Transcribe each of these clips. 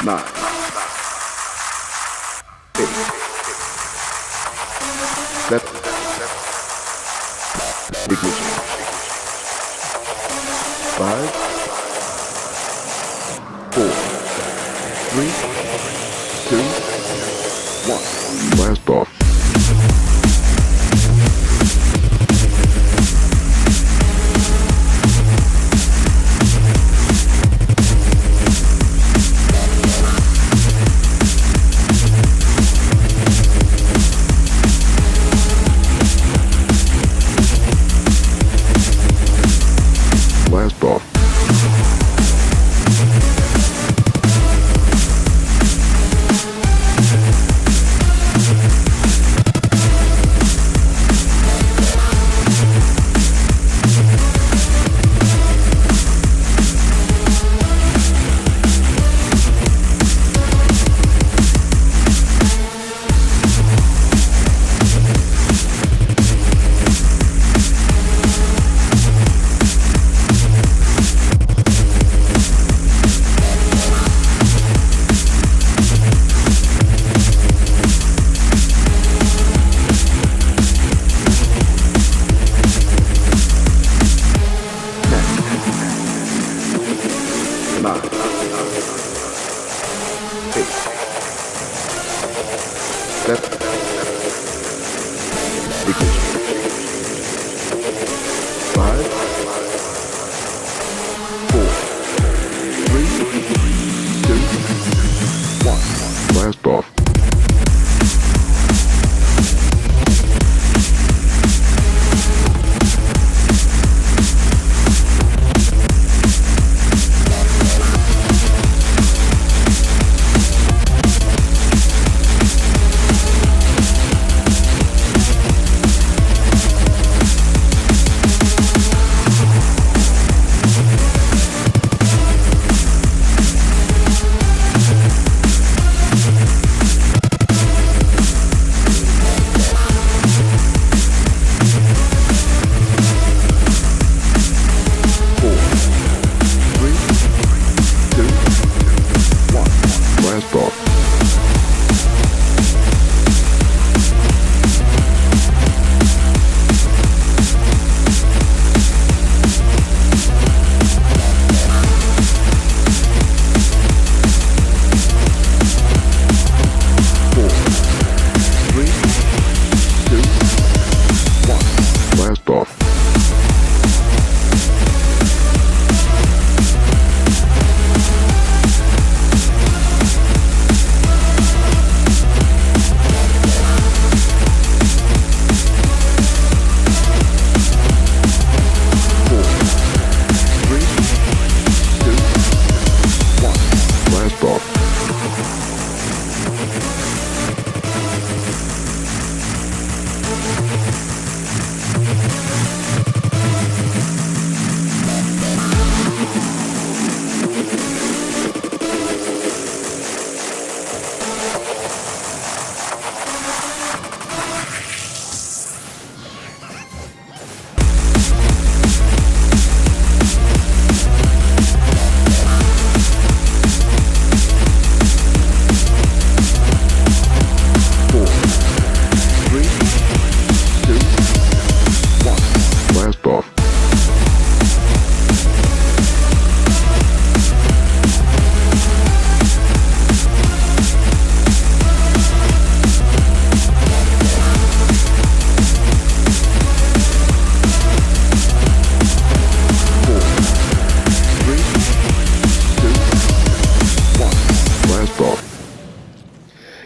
9, 8, 7, ignition, 5, 4, 3, 2, 1. Blast off. Blast off.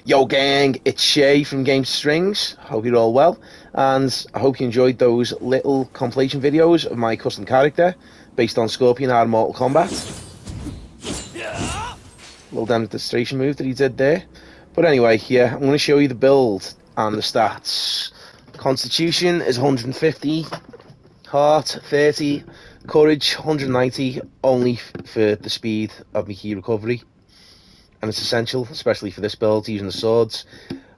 Yo gang, it's Shay from Game Strings. Hope you're all well, and I hope you enjoyed those little compilation videos of my custom character based on Scorpion out of Mortal Kombat. Little demonstration move that he did there. But anyway, yeah, I'm going to show you the build and the stats. Constitution is 150, Heart 30, Courage 190, only for the speed of my key recovery. And it's essential, especially for this build, using the swords.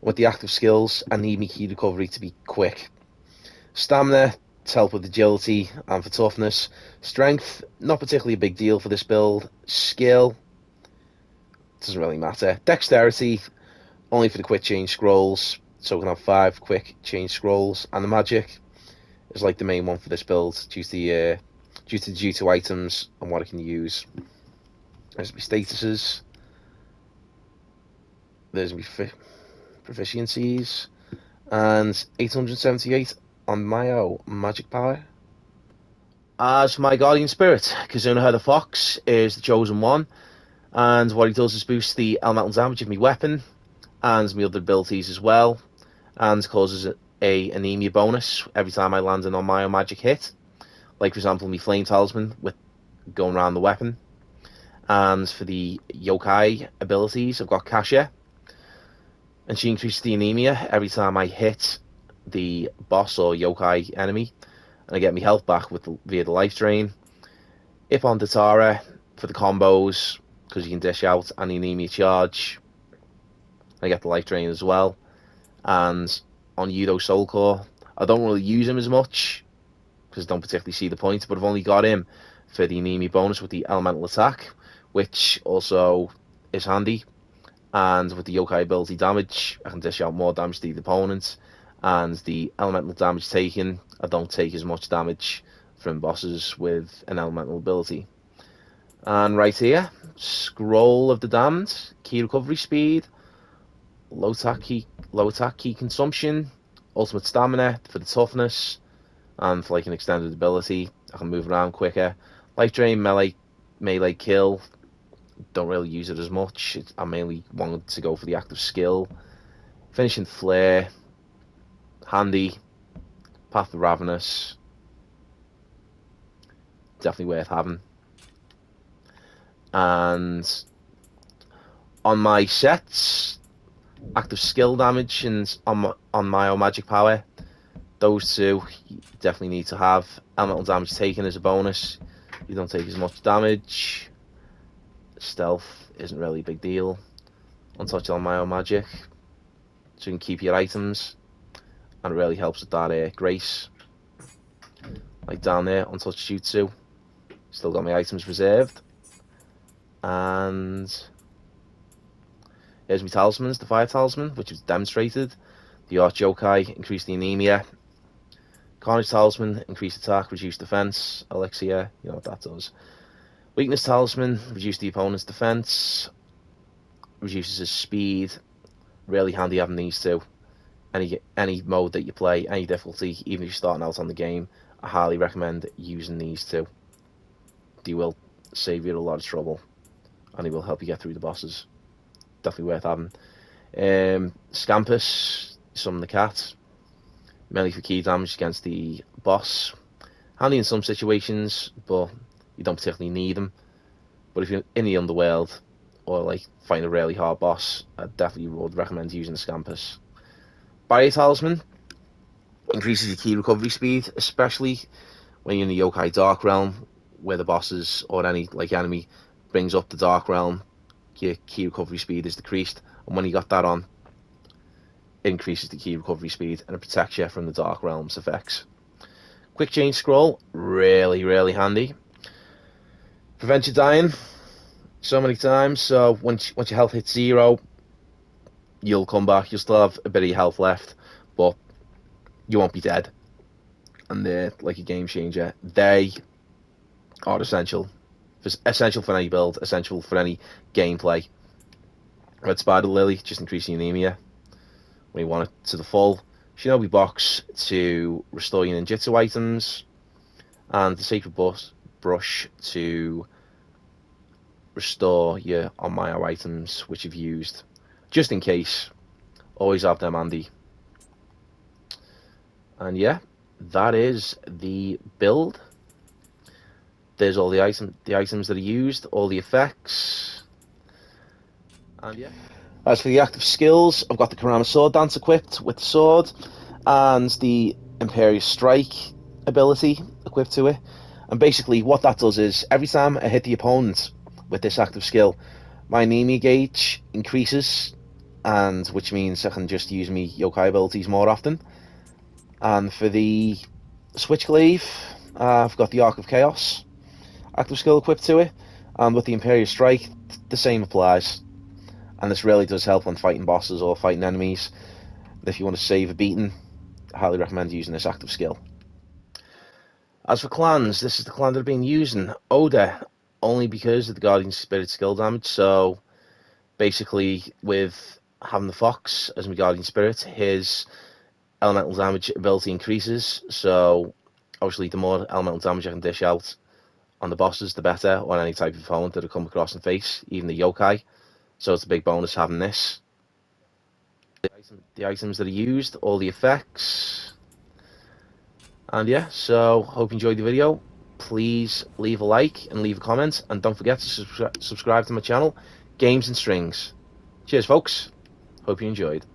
With the active skills, I need my key recovery to be quick. Stamina to help with agility and for toughness. Strength, not particularly a big deal for this build. Skill, doesn't really matter. Dexterity, only for the quick change scrolls, so we can have 5 quick change scrolls, and the magic is like the main one for this build due to the G2 items and what I can use. There's my statuses, there's my proficiencies, and 878 on Myo magic power. As for my guardian spirit, Kuzunoha the fox is the chosen one, and what he does is boost the elemental damage of my weapon and my other abilities as well, and causes a anemia bonus every time I land an onmyo magic hit, like for example my flame talisman with going around the weapon. And for the yokai abilities, I've got Kasha, and she increases the anemia every time I hit the boss or yokai enemy, and I get my health back via the life drain. Ippon Datara for the combos, because you can dish out an anemia charge. I get the life drain as well. And on Yudo Soul Core, I don't really use him as much because I don't particularly see the point, but I've only got him for the anemia bonus with the elemental attack, which also is handy. And with the yokai ability damage, I can dish out more damage to the opponent, and the elemental damage taken, I don't take as much damage from bosses with an elemental ability. And right here, Scroll of the Damned, key recovery speed, low attack key consumption, ultimate stamina for the toughness, and for like an extended ability, I can move around quicker. Life drain, melee kill, don't really use it as much. I mainly wanted to go for the active skill. Finishing flare, handy. Path of Ravenous, definitely worth having. And on my sets, active skill damage and on my magic power, those two you definitely need to have. Elemental damage taken as a bonus, you don't take as much damage. Stealth isn't really a big deal. Untouched on my magic, so you can keep your items, and it really helps with that grace. Like down there, untouched jutsu, still got my items reserved. And here's my talismans, the fire talisman, which is demonstrated. The arch yokai, increase the anemia. Carnage talisman, increase attack, reduce defense. Elixir, you know what that does. Weakness talisman, reduce the opponent's defense, reduces his speed. Really handy having these two. Any mode that you play, any difficulty, even if you're starting out on the game, I highly recommend using these two. They will save you a lot of trouble, and they will help you get through the bosses. Definitely worth having. Scampus, summon the cat, mainly for key damage against the boss. Handy in some situations, but you don't particularly need them. But if you're in the underworld, or like find a really hard boss, I definitely would recommend using the Scampus. Barrier Talisman increases your key recovery speed, especially when you're in the Yokai Dark Realm, where the bosses or any like enemy brings up the Dark Realm. Your key recovery speed is decreased, and when you got that on, it increases the key recovery speed and it protects you from the Dark Realm's effects. Quick change scroll, really handy. Prevent you dying so many times, so once your health hits 0, you'll come back. You'll still have a bit of your health left, but you won't be dead. And they're like a game changer. They are essential for any build, essential for any gameplay. Red Spider Lily, just increasing anemia when you want it to the full. Shinobi Box to restore your ninjutsu items, and the Sacred Brush to restore your onmyo items which you've used, just in case. Always have them handy. And yeah, that is the build. There's all the items that are used, all the effects, and yeah. As for the active skills, I've got the Kurama Sword Dance equipped with the sword, and the Imperious Strike ability equipped to it. And basically what that does is, every time I hit the opponent with this active skill, my anemia gauge increases, and which means I can just use my yokai abilities more often. And for the Switchglaive, I've got the Arc of Chaos active skill equipped to it, and with the Imperious Strike, the same applies. and this really does help when fighting bosses or fighting enemies. If you want to save a beating, I highly recommend using this active skill. As for clans, this is the clan that I've been using, Oda, only because of the Guardian Spirit skill damage. So basically, with having the Fox as my Guardian Spirit, his elemental damage ability increases. So obviously, the more elemental damage I can dish out on the bosses, the better, or any type of opponent that I come across and face, even the yokai. So it's a big bonus having this. The items that are used, all the effects. And yeah, so hope you enjoyed the video. Please leave a like and leave a comment, and don't forget to subscribe to my channel, Games and Strings. Cheers folks, hope you enjoyed.